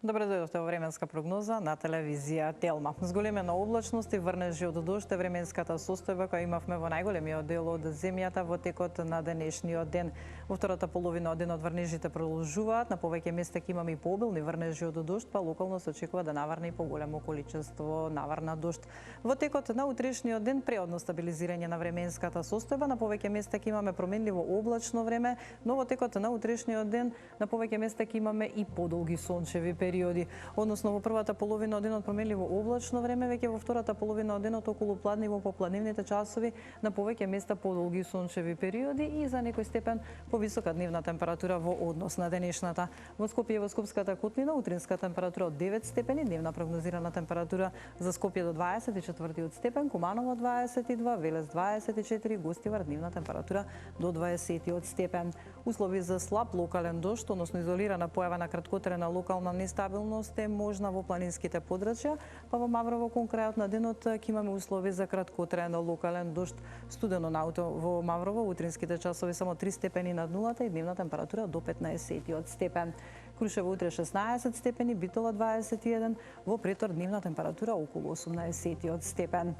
Добре дојдовте во временска прогноза на телевизија Телма. Зголемена облачност и врнежи од дожд е временската состојба која имавме во најголемиот дел од земјата во текот на денешниот ден. Во втората половина од денот врнежите продолжуваат, на повеќе места ќе имаме и пообилни врнежи од дожд, па локално се очекува да наврне и поголемо количество наврна дожд. Во текот на утрешниот ден преодно стабилизирање на временската состојба, на повеќе места ќе имаме променливо облачно време, но во текот на утрешниот ден на повеќе места ќе имаме и подолги сончеви периоди. Односно во првата половина од денот променливо облачно време, веќе во втората половина од денот околу пладниво попладневните часови, на повеќе места подолги сончеви периоди и за некој степен повисока дневна температура во однос на денешната. Во Скопје и во Скопската котлина утринска температура од 9 степени, дневна прогнозирана температура за Скопје до 24 степен, Куманово 22, Велес 24, Гостивар дневна температура до 20 степен. Услови за слаб локален дожд, односно изолирана појава на краткотрена локална нестабилност е можна во планинските подрачја, па во Маврово кон крајот на денот ќе имаме услови за краткотраен локален дожд. Студено наутро во Маврово, утринските часови само 3 степени над нулата и дневна температура до 15 степен. Крушево утре 16 степени, Битола 21, во Претор дневна температура околу 18 степен.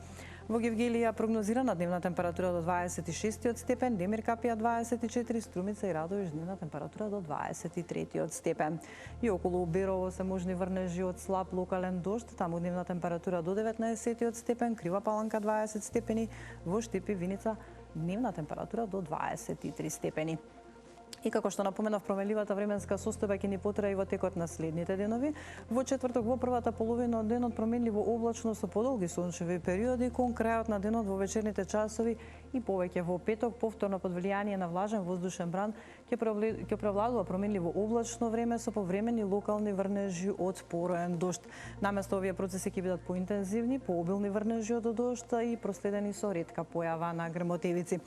Во Гевгелија прогнозирана дневна температура до 26 степен, Демир Капија 24, Струмица и Радовиш дневна температура до 23 степен. И околу Берово се можни врнежи од слаб локален дожд, таму дневна температура до 19 степен, Крива Паланка 20 степени, во Штип и Виница дневна температура до 23 степени. И како што напоменав, променливата временска состојба ќе ни потрае и во текот на следните денови. Во четврток во првата половина од денот променливо облачно со подолги сончеви периоди, кон крајот на денот во вечерните часови и повеќе во петок повторно под влијание на влажен воздушен бран ќе превладува променливо облачно време со повремени локални врнежи од спороен дожд. Наместо овие процеси ќе бидат поинтензивни, пообилни врнежи од дожд и проследени со ретка појава на грмотевици.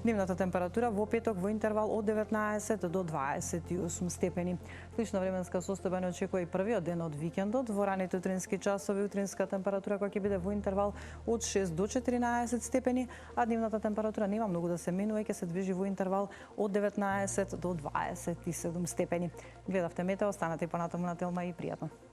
Дневната температура во петок во интервал од 19 до 28 степени. Слична временска состојба не очекува и првиот ден од викендот. Во раните утрински часови утринска температура која ќе биде во интервал од 6 до 14 степени, а дневната температура нема многу да се менува и ќе се движи во интервал од 19 до 27 степени. Гледавте Метео, останете понатаму на Телма и пријатно.